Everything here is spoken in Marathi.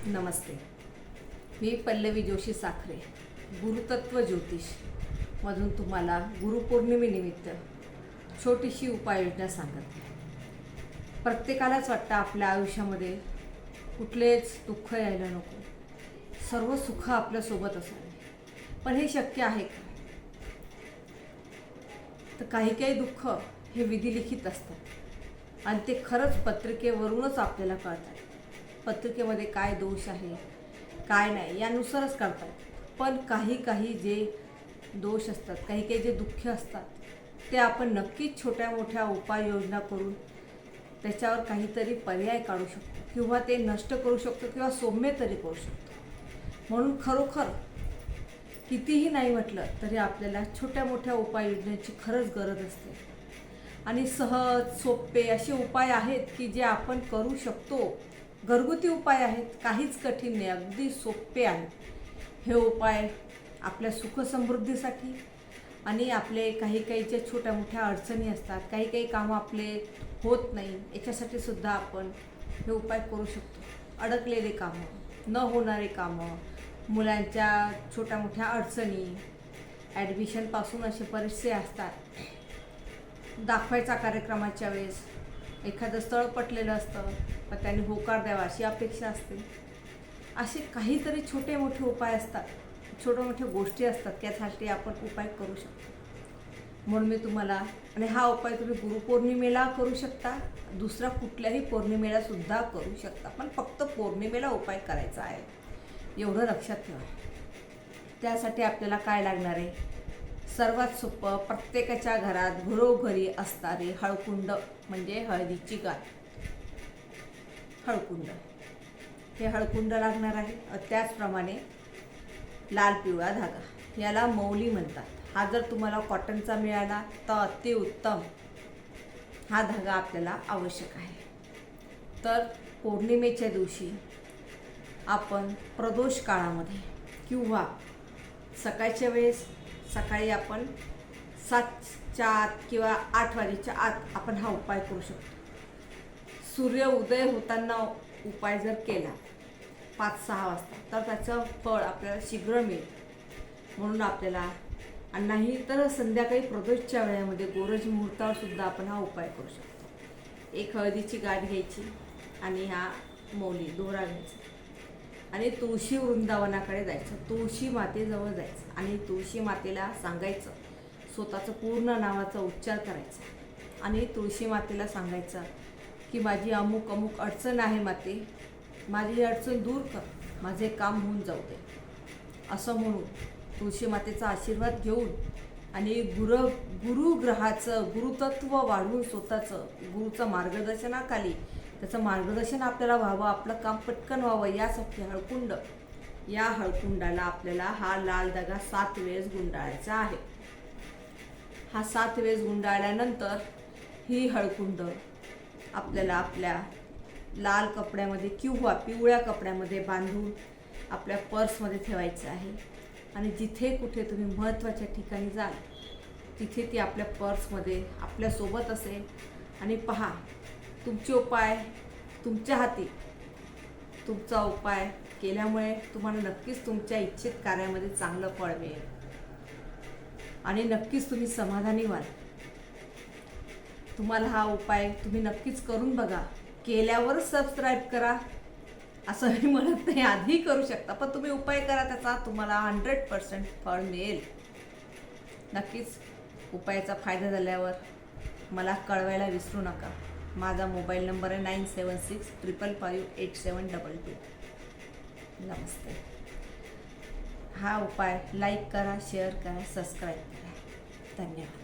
नमस्ते. मी पल्लवी जोशी साखरे, गुरुतत्व ज्योतिष मधून तुम्हाला गुरुपौर्णिमेनिमित्त छोटीशी उपाययोजना सांगते. प्रत्येकालाच वाटतं आपल्या आयुष्यामध्ये कुठलेच दुःख यायला नको, सर्व सुख आपल्यासोबत असावे. पण हे शक्य आहे का? तर काही काही दुःख हे विधिलिखित असतात आणि ते खरंच पत्रिकेवरूनच आपल्याला कळतात. पत्रिकेमध्ये काय दोष आहे, काय नाही यानुसारच कळतात. पण काही काही जे दोष असतात, काही काही जे दुःख असतात, ते आपण नक्कीच छोट्या मोठ्या उपाययोजना करून त्याच्यावर काहीतरी पर्याय काढू शकतो किंवा ते नष्ट करू शकतो किंवा सौम्य तरी करू शकतो. म्हणून खरोखर कितीही नाही म्हटलं तरी आपल्याला छोट्या मोठ्या उपाययोजनेची खरंच गरज असते. आणि सहज सोपे असे उपाय आहेत की जे आपण करू शकतो. घरगुती उपाय आहेत, काहीच कठीण नाही, अगदी सोपे आहेत. हे उपाय आपल्या सुखसमृद्धीसाठी आणि आपले काही काही ज्या छोट्या मोठ्या अडचणी असतात, काही काही कामं आपले होत नाही, याच्यासाठी सुद्धा आपण हे उपाय करू शकतो. अडकलेले कामं, न होणारे कामं, मुलांच्या छोट्या मोठ्या अडचणी, ॲडमिशनपासून असे बरेचसे असतात. दाखवायचा कार्यक्रमाच्या वेळेस एखादं स्थळ पटलेलं असतं, पण त्यांनी होकार द्यावा अशी अपेक्षा असते. असे काहीतरी छोटे मोठे उपाय असतात, छोट्या मोठ्या गोष्टी असतात, त्यासाठी आपण उपाय करू शकतो. म्हणून मी तुम्हाला, आणि हा उपाय तुम्ही गुरुपौर्णिमेला करू शकता, दुसरा कुठल्याही पौर्णिमेला सुद्धा करू शकता, पण फक्त पौर्णिमेला उपाय करायचा आहे, एवढं लक्षात ठेवा. त्यासाठी आपल्याला काय लागणार आहे? सर्वात सोपं, प्रत्येकाच्या घरात घरोघरी असणारे हळकुंड म्हणजे हळदीची गाठ, हळकुंड, हे हळकुंड लागणार आहे. त्याचप्रमाणे लाल पिवळा धागा, याला मौली म्हणतात. हा जर तुम्हाला कॉटनचा मिळाला तर अतिउत्तम. हा धागा आपल्याला आवश्यक आहे. तर पौर्णिमेच्या दिवशी आपण प्रदोष काळामध्ये किंवा सकाळच्या वेळेस, सकाळी आपण 7च्या आत किंवा 8 वाजेच्या आत आपण हा उपाय करू शकतो. सूर्य उदय होताना उपाय जर केला 5-6 वाजता तर त्याचं फळ आपल्याला शीघ्र मिळेल. म्हणून आपल्याला, आणि नाही तर संध्याकाळी प्रदोषच्या वेळेमध्ये गोरज मुहूर्तावर सुद्धा आपण हा उपाय करू शकतो. एक हळदीची गाठ घ्यायची आणि हा मौली दोरा घ्यायचा आणि तुळशी वृंदावनाकडे जायचं, तुळशी मातेजवळ जायचं आणि तुळशी मातेला सांगायचं, स्वतःचं पूर्ण नावाचा उच्चार करायचा आणि तुळशी मातेला सांगायचं की माझी अमुक अमुक अडचण आहे माते, माझी अडचण दूर कर, माझे काम होऊन जाऊ दे, असं म्हणून तुळशी मातेचा आशीर्वाद घेऊन आणि गुरुग्रहाचं गुरुतत्व वाढवून स्वतःचं गुरुचं मार्गदर्शनाखाली त्याचं मार्गदर्शन आपल्याला व्हावं, आपलं काम पटकन व्हावं, यासाठी हळकुंड, या हळकुंडाला आपल्याला हा लाल धागा 7 वेळेस गुंडाळायचा आहे. हा 7 वेळेस गुंडाळल्यानंतर ही हळकुंड आपल्याला आपल्या लाल कपड्यामध्ये किंवा पिवळ्या कपड्यामध्ये बांधून आपल्या पर्समध्ये ठेवायचं आहे. आणि जिथे कुठे तुम्ही महत्त्वाच्या ठिकाणी जाल तिथे ती आपल्या पर्समध्ये आपल्यासोबत असेल. आणि पहा, तुमचे उपाय तुमच्या हाती. तुमचा उपाय केल्यामुळे तुम्हाला नक्कीच तुमच्या इच्छित कार्यामध्ये चांगलं फळ मिळेल आणि नक्कीच तुम्ही समाधानी व्हाल. तुम्हाला हा उपाय तुम्ही नक्कीच करून बघा. केल्यावरच सबस्क्राईब करा असं मी म्हणत नाही, आधी करू शकता, पण तुम्ही उपाय करा, त्याचा तुम्हाला 100% फळ मिळेल. नक्कीच उपायाचा फायदा झाल्यावर मला कळवायला विसरू नका. माझा मोबाईल नंबर आहे 9765558722. नमस्ते. हा उपाय लाईक करा, शेअर करा, सबस्क्राईब करा. धन्यवाद.